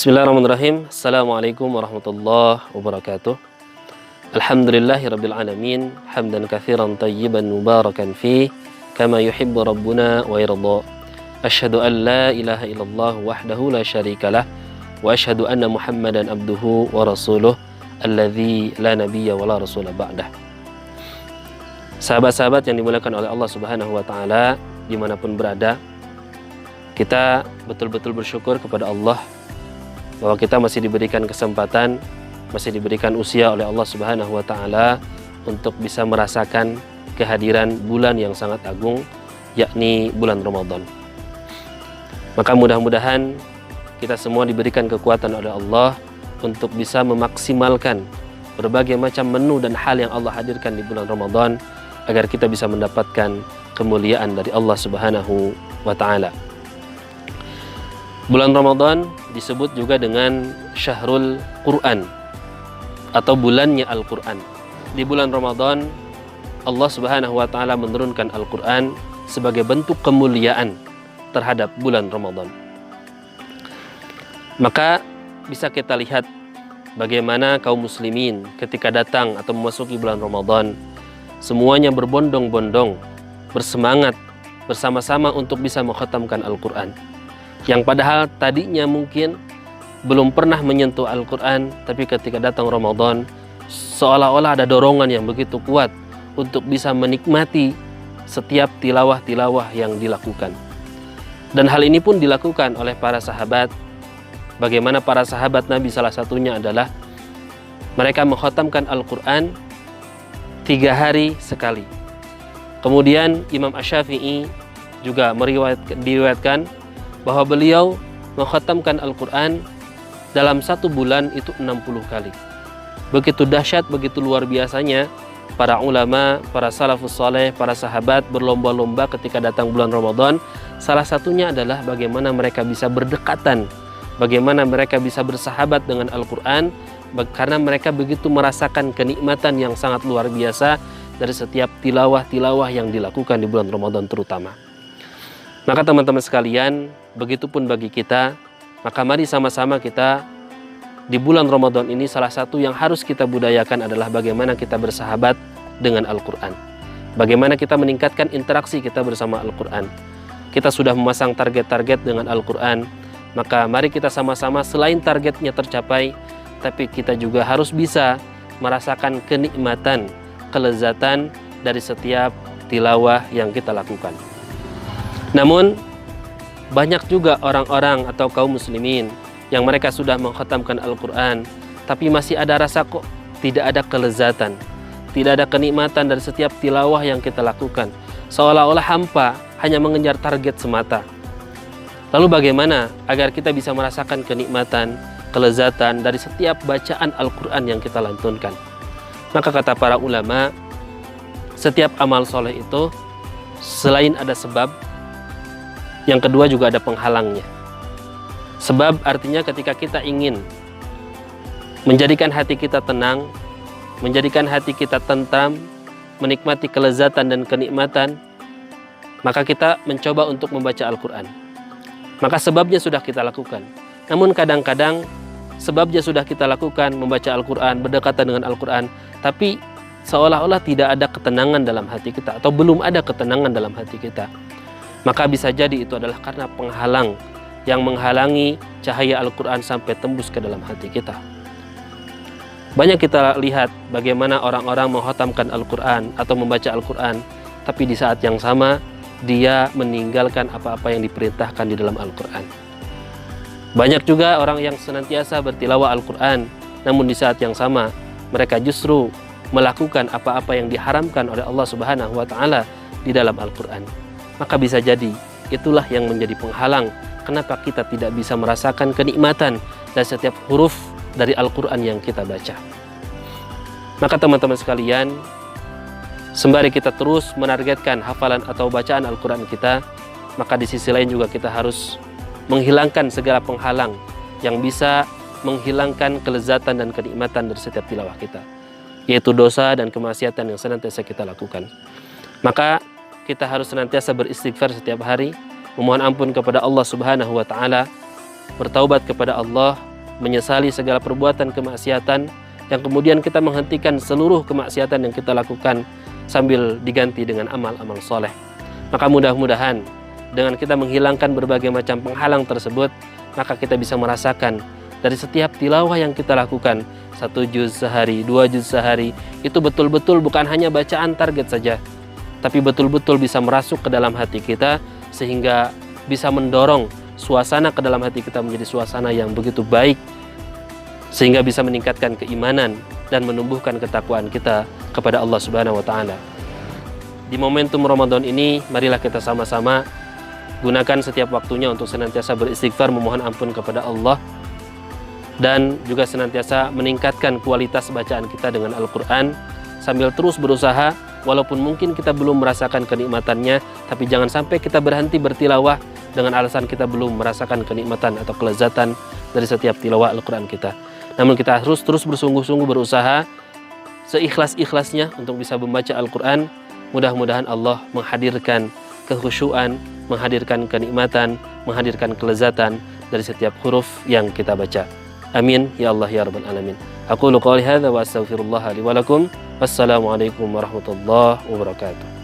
Bismillahirrahmanirrahim. Assalamualaikum warahmatullahi wabarakatuh. Alhamdulillahirabbil alamin, hamdan katsiran tayyiban mubarakan fi kama yuhibbu rabbuna wa yarda. Asyhadu an la ilaha illallah wahdahu la syarikalah wa asyhadu anna Muhammadan abduhu wa rasuluh alladzi la nabiyya wa la rasula ba'dah. Sahabat-sahabat yang dimuliakan oleh Allah Subhanahu wa taala dimanapun berada, kita betul-betul bersyukur kepada Allah bahwa kita masih diberikan kesempatan, masih diberikan usia oleh Allah Subhanahu wa taala untuk bisa merasakan kehadiran bulan yang sangat agung, yakni bulan Ramadan. Maka mudah-mudahan kita semua diberikan kekuatan oleh Allah untuk bisa memaksimalkan berbagai macam menu dan hal yang Allah hadirkan di bulan Ramadan agar kita bisa mendapatkan kemuliaan dari Allah Subhanahu wa taala. Bulan Ramadan disebut juga dengan Syahrul Quran atau bulannya Al-Quran. Di bulan Ramadan Allah Subhanahu wa taala menurunkan Al-Quran sebagai bentuk kemuliaan terhadap bulan Ramadan. Maka bisa kita lihat bagaimana kaum muslimin ketika datang atau memasuki bulan Ramadan, semuanya berbondong-bondong, bersemangat bersama-sama untuk bisa mengkhatamkan Al-Quran. Yang padahal tadinya mungkin belum pernah menyentuh Al-Quran, tapi ketika datang Ramadan seolah-olah ada dorongan yang begitu kuat untuk bisa menikmati setiap tilawah-tilawah yang dilakukan. Dan hal ini pun dilakukan oleh para sahabat. Bagaimana para sahabat Nabi, salah satunya adalah mereka mengkhatamkan Al-Quran 3 hari sekali. Kemudian Imam Asy-Syafi'i juga diriwayatkan bahwa beliau mengkhatamkan Al-Quran dalam 1 bulan itu 60 kali. Begitu dahsyat, begitu luar biasanya para ulama, para salafus saleh, para sahabat berlomba-lomba ketika datang bulan Ramadan. Salah satunya adalah bagaimana mereka bisa berdekatan, bagaimana mereka bisa bersahabat dengan Al-Quran, karena mereka begitu merasakan kenikmatan yang sangat luar biasa dari setiap tilawah-tilawah yang dilakukan di bulan Ramadan terutama. Maka teman-teman sekalian, begitupun bagi kita, maka mari sama-sama kita di bulan Ramadan ini salah satu yang harus kita budayakan adalah bagaimana kita bersahabat dengan Al-Quran. Bagaimana kita meningkatkan interaksi kita bersama Al-Quran. Kita sudah memasang target-target dengan Al-Quran, maka mari kita sama-sama selain targetnya tercapai, tapi kita juga harus bisa merasakan kenikmatan, kelezatan dari setiap tilawah yang kita lakukan. Namun banyak juga orang-orang atau kaum muslimin yang mereka sudah mengkhatamkan Al-Quran, tapi masih ada rasa kok tidak ada kelezatan, tidak ada kenikmatan dari setiap tilawah yang kita lakukan. Seolah-olah hampa, hanya mengejar target semata. Lalu bagaimana agar kita bisa merasakan kenikmatan, kelezatan dari setiap bacaan Al-Quran yang kita lantunkan? Maka kata para ulama, setiap amal soleh itu selain ada sebab, yang kedua juga ada penghalangnya. Sebab artinya ketika kita ingin menjadikan hati kita tenang, menjadikan hati kita tentram, menikmati kelezatan dan kenikmatan, maka kita mencoba untuk membaca Al-Quran. Maka sebabnya sudah kita lakukan. Namun kadang-kadang sebabnya sudah kita lakukan, membaca Al-Quran, berdekatan dengan Al-Quran, tapi seolah-olah tidak ada ketenangan dalam hati kita, atau belum ada ketenangan dalam hati kita. Maka bisa jadi itu adalah karena penghalang yang menghalangi cahaya Al-Quran sampai tembus ke dalam hati kita. Banyak kita lihat bagaimana orang-orang mengkhatamkan Al-Quran atau membaca Al-Quran, tapi di saat yang sama dia meninggalkan apa-apa yang diperintahkan di dalam Al-Quran. Banyak juga orang yang senantiasa bertilawah Al-Quran, namun di saat yang sama mereka justru melakukan apa-apa yang diharamkan oleh Allah Subhanahu wa taala di dalam Al-Quran. Maka bisa jadi itulah yang menjadi penghalang kenapa kita tidak bisa merasakan kenikmatan dari setiap huruf dari Al-Quran yang kita baca. Maka teman-teman sekalian, sembari kita terus menargetkan hafalan atau bacaan Al-Quran kita, maka di sisi lain juga kita harus menghilangkan segala penghalang yang bisa menghilangkan kelezatan dan kenikmatan dari setiap tilawah kita, yaitu dosa dan kemaksiatan yang senantiasa kita lakukan. Maka kita harus senantiasa beristighfar setiap hari, memohon ampun kepada Allah Subhanahu wa taala, bertaubat kepada Allah, menyesali segala perbuatan kemaksiatan, yang kemudian kita menghentikan seluruh kemaksiatan yang kita lakukan sambil diganti dengan amal-amal soleh. Maka mudah-mudahan dengan kita menghilangkan berbagai macam penghalang tersebut, maka kita bisa merasakan dari setiap tilawah yang kita lakukan, 1 juz sehari, 2 juz sehari, itu betul-betul bukan hanya bacaan target saja, tapi betul-betul bisa merasuk ke dalam hati kita, sehingga bisa mendorong suasana ke dalam hati kita menjadi suasana yang begitu baik, sehingga bisa meningkatkan keimanan dan menumbuhkan ketakwaan kita kepada Allah Subhanahu wa Ta'ala. Di momentum Ramadan ini, marilah kita sama-sama gunakan setiap waktunya untuk senantiasa beristighfar, memohon ampun kepada Allah, dan juga senantiasa meningkatkan kualitas bacaan kita dengan Al-Quran, sambil terus berusaha, walaupun mungkin kita belum merasakan kenikmatannya, tapi jangan sampai kita berhenti bertilawah dengan alasan kita belum merasakan kenikmatan atau kelezatan dari setiap tilawah Al-Quran kita. Namun kita harus terus bersungguh-sungguh berusaha seikhlas-ikhlasnya untuk bisa membaca Al-Quran. Mudah-mudahan Allah menghadirkan kekhusyuan, menghadirkan kenikmatan, menghadirkan kelezatan dari setiap huruf yang kita baca. Amin ya Allah ya Rabbal Alamin. Aqulu qouli hadza wa astaghfirullah li wa lakum. Wassalamualaikum warahmatullahi wabarakatuh.